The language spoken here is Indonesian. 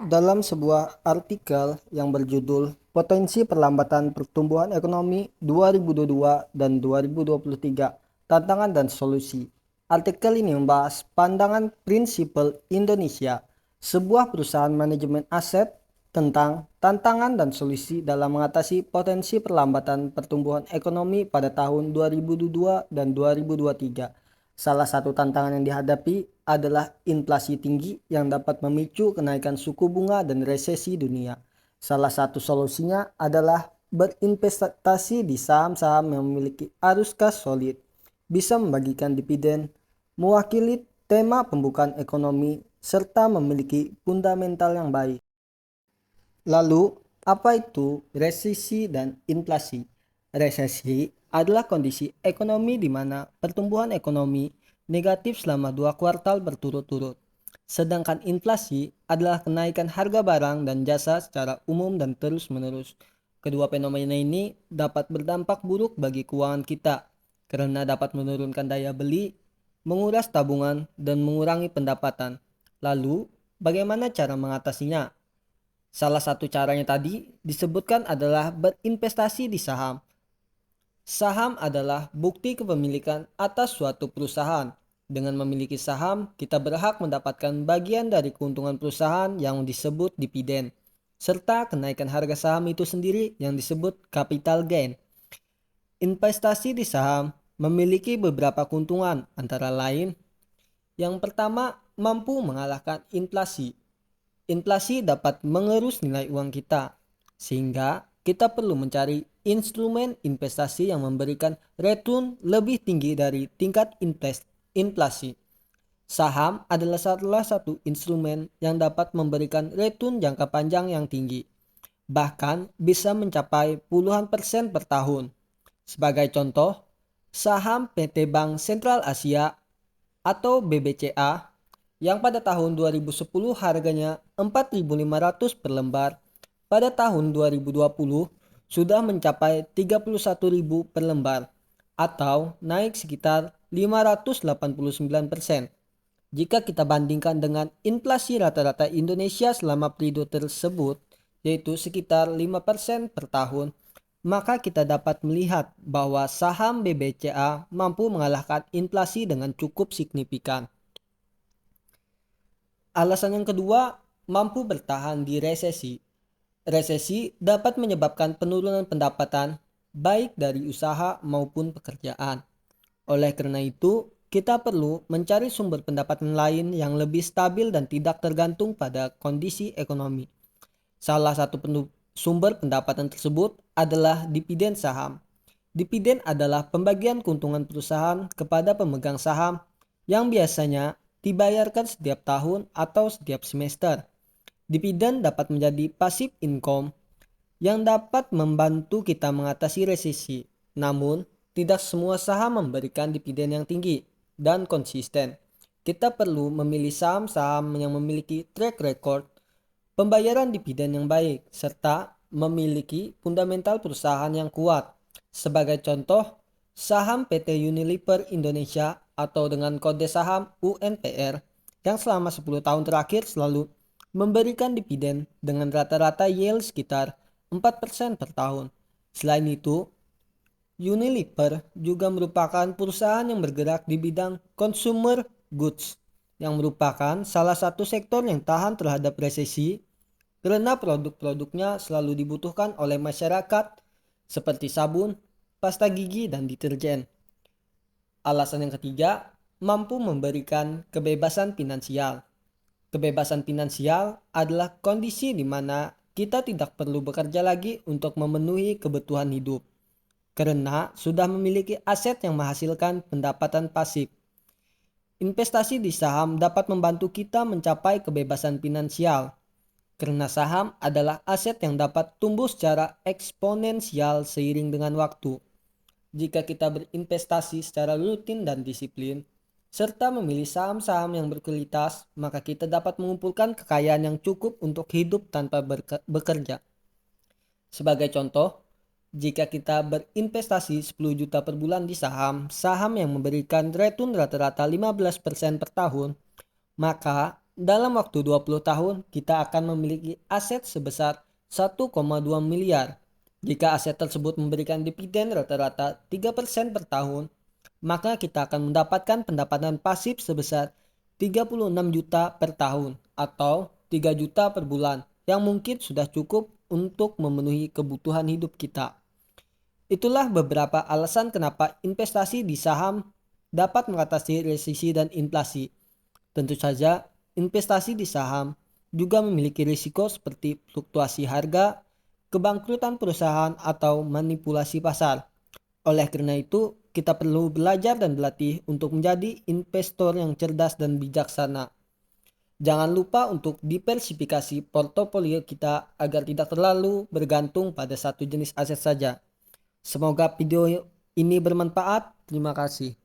Dalam sebuah artikel yang berjudul Potensi Perlambatan Pertumbuhan Ekonomi 2022 dan 2023, Tantangan dan Solusi. Artikel ini membahas pandangan prinsipal Indonesia, sebuah perusahaan manajemen aset, tentang tantangan dan solusi dalam mengatasi potensi perlambatan pertumbuhan ekonomi pada tahun 2022 dan 2023. Salah satu tantangan yang dihadapi adalah inflasi tinggi yang dapat memicu kenaikan suku bunga dan resesi dunia. Salah satu solusinya adalah berinvestasi di saham-saham yang memiliki arus kas solid, bisa membagikan dividen, mewakili tema pembukaan ekonomi, serta memiliki fundamental yang baik. Lalu, apa itu resesi dan inflasi? Resesi adalah kondisi ekonomi di mana pertumbuhan ekonomi negatif selama 2 kuartal berturut-turut. Sedangkan inflasi adalah kenaikan harga barang dan jasa secara umum dan terus-menerus. Kedua fenomena ini dapat berdampak buruk bagi keuangan kita karena dapat menurunkan daya beli, menguras tabungan, dan mengurangi pendapatan. Lalu, bagaimana cara mengatasinya? Salah satu caranya tadi disebutkan adalah berinvestasi di saham. Saham adalah bukti kepemilikan atas suatu perusahaan. Dengan memiliki saham, kita berhak mendapatkan bagian dari keuntungan perusahaan yang disebut dividen, serta kenaikan harga saham itu sendiri yang disebut capital gain. Investasi di saham memiliki beberapa keuntungan, antara lain, yang pertama, mampu mengalahkan inflasi. Inflasi dapat mengerus nilai uang kita, sehingga kita perlu mencari instrumen investasi yang memberikan return lebih tinggi dari tingkat inflasi. Saham adalah salah satu instrumen yang dapat memberikan return jangka panjang yang tinggi, bahkan bisa mencapai puluhan persen per tahun. Sebagai contoh, saham PT Bank Sentral Asia atau BBCA yang pada tahun 2010 harganya 4.500 per lembar, pada tahun 2020 sudah mencapai 31.000 per lembar atau naik sekitar 589%. Jika kita bandingkan dengan inflasi rata-rata Indonesia selama periode tersebut, yaitu sekitar 5% per tahun, maka kita dapat melihat bahwa saham BBCA mampu mengalahkan inflasi dengan cukup signifikan. Alasan yang kedua, mampu bertahan di resesi. Resesi dapat menyebabkan penurunan pendapatan baik dari usaha maupun pekerjaan. Oleh karena itu, kita perlu mencari sumber pendapatan lain yang lebih stabil dan tidak tergantung pada kondisi ekonomi. Salah satu sumber pendapatan tersebut adalah dividen saham. Dividen adalah pembagian keuntungan perusahaan kepada pemegang saham yang biasanya dibayarkan setiap tahun atau setiap semester. Dividen dapat menjadi passive income yang dapat membantu kita mengatasi resesi. Namun, tidak semua saham memberikan dividen yang tinggi dan konsisten. Kita perlu memilih saham-saham yang memiliki track record pembayaran dividen yang baik, serta memiliki fundamental perusahaan yang kuat. Sebagai contoh, saham PT Unilever Indonesia atau dengan kode saham UNPR yang selama 10 tahun terakhir selalu memberikan dividen dengan rata-rata yield sekitar 4% per tahun. Selain itu, Unilever juga merupakan perusahaan yang bergerak di bidang consumer goods, yang merupakan salah satu sektor yang tahan terhadap resesi karena produk-produknya selalu dibutuhkan oleh masyarakat seperti sabun, pasta gigi, dan deterjen. Alasan yang ketiga, mampu memberikan kebebasan finansial. Kebebasan finansial adalah kondisi di mana kita tidak perlu bekerja lagi untuk memenuhi kebutuhan hidup, karena sudah memiliki aset yang menghasilkan pendapatan pasif. Investasi di saham dapat membantu kita mencapai kebebasan finansial, karena saham adalah aset yang dapat tumbuh secara eksponensial seiring dengan waktu. Jika kita berinvestasi secara rutin dan disiplin, serta memilih saham-saham yang berkualitas, maka kita dapat mengumpulkan kekayaan yang cukup untuk hidup tanpa bekerja. Sebagai contoh, jika kita berinvestasi 10 juta per bulan di saham yang memberikan return rata-rata 15% per tahun, maka Dalam waktu 20 tahun, kita akan memiliki aset sebesar 1,2 miliar. Jika aset tersebut memberikan dividen rata-rata 3% per tahun, maka kita akan mendapatkan pendapatan pasif sebesar 36 juta per tahun atau 3 juta per bulan yang mungkin sudah cukup untuk memenuhi kebutuhan hidup kita. Itulah beberapa alasan kenapa investasi di saham dapat mengatasi resesi dan inflasi. Tentu saja, investasi di saham juga memiliki risiko seperti fluktuasi harga, kebangkrutan perusahaan, atau manipulasi pasar. Oleh karena itu, kita perlu belajar dan berlatih untuk menjadi investor yang cerdas dan bijaksana. Jangan lupa untuk diversifikasi portofolio kita agar tidak terlalu bergantung pada satu jenis aset saja. Semoga video ini bermanfaat. Terima kasih.